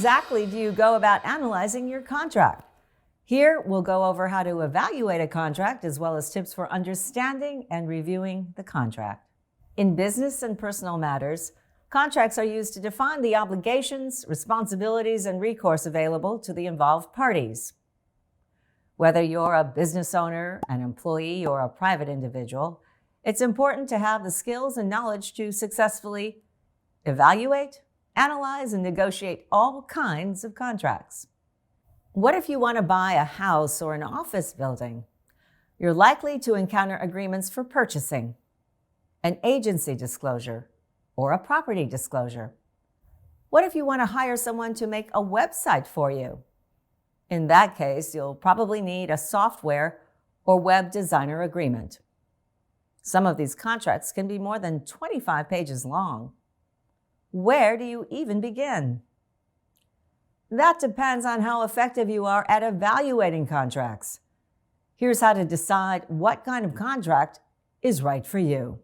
exactly do you go about analyzing your contract? Here, we'll go over how to evaluate a contract as well as tips for understanding and reviewing the contract. In business and personal matters, contracts are used to define the obligations, responsibilities, and recourse available to the involved parties. Whether you're a business owner, an employee, or a private individual, it's important to have the skills and knowledge to successfully evaluate, analyze, and negotiate all kinds of contracts. What if you want to buy a house or an office building? You're likely to encounter agreements for purchasing, an agency disclosure, or a property disclosure. What if you want to hire someone to make a website for you? In that case, you'll probably need a software or web designer agreement. Some of these contracts can be more than 25 pages long. Where do you even begin? That depends on how effective you are at evaluating contracts. Here's how to decide what kind of contract is right for you.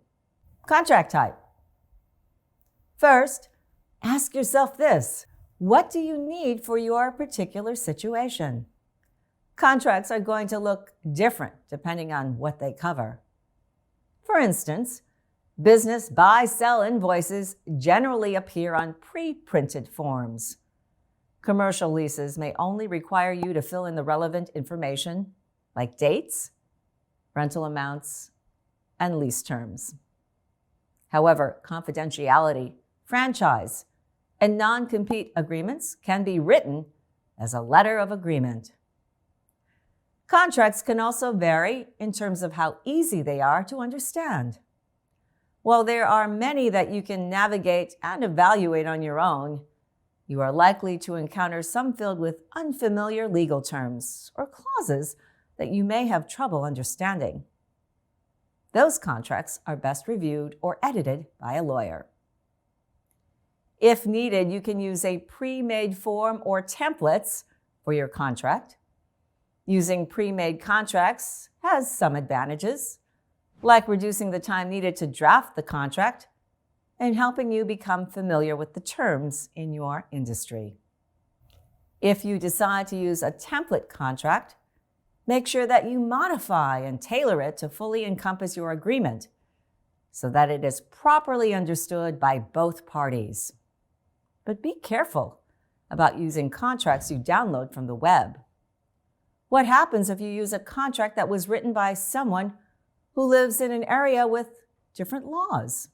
Contract type. First, ask yourself this: what do you need for your particular situation? Contracts are going to look different depending on what they cover. For instance, business buy-sell invoices generally appear on pre-printed forms. Commercial leases may only require you to fill in the relevant information, like dates, rental amounts, and lease terms. However, confidentiality, franchise, and non-compete agreements can be written as a letter of agreement. Contracts can also vary in terms of how easy they are to understand. While there are many that you can navigate and evaluate on your own, you are likely to encounter some filled with unfamiliar legal terms or clauses that you may have trouble understanding. Those contracts are best reviewed or edited by a lawyer. If needed, you can use a pre-made form or templates for your contract. Using pre-made contracts has some advantages, like reducing the time needed to draft the contract and helping you become familiar with the terms in your industry. If you decide to use a template contract, make sure that you modify and tailor it to fully encompass your agreement so that it is properly understood by both parties. But be careful about using contracts you download from the web. What happens if you use a contract that was written by someone who lives in an area with different laws?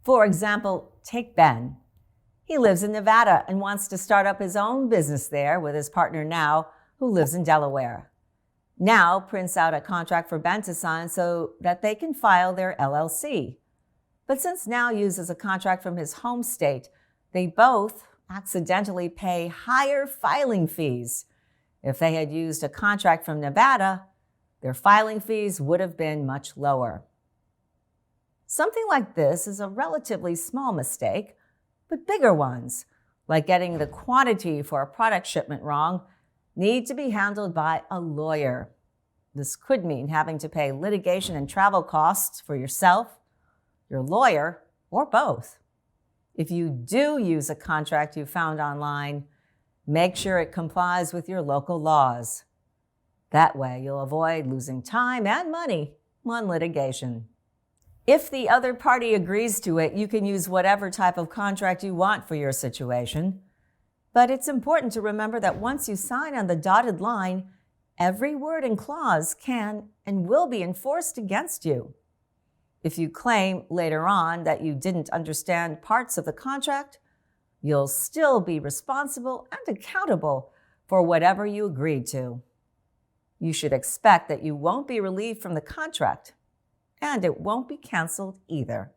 For example, take Ben. He lives in Nevada and wants to start up his own business there with his partner Now, who lives in Delaware. Now prints out a contract for Ben to sign so that they can file their LLC. But since Now uses a contract from his home state, they both accidentally pay higher filing fees. If they had used a contract from Nevada, their filing fees would have been much lower. Something like this is a relatively small mistake, but bigger ones, like getting the quantity for a product shipment wrong, need to be handled by a lawyer. This could mean having to pay litigation and travel costs for yourself, your lawyer, or both. If you do use a contract you found online, make sure it complies with your local laws. That way, you'll avoid losing time and money on litigation. If the other party agrees to it, you can use whatever type of contract you want for your situation. But it's important to remember that once you sign on the dotted line, every word and clause can and will be enforced against you. If you claim later on that you didn't understand parts of the contract, you'll still be responsible and accountable for whatever you agreed to. You should expect that you won't be relieved from the contract, and it won't be canceled either.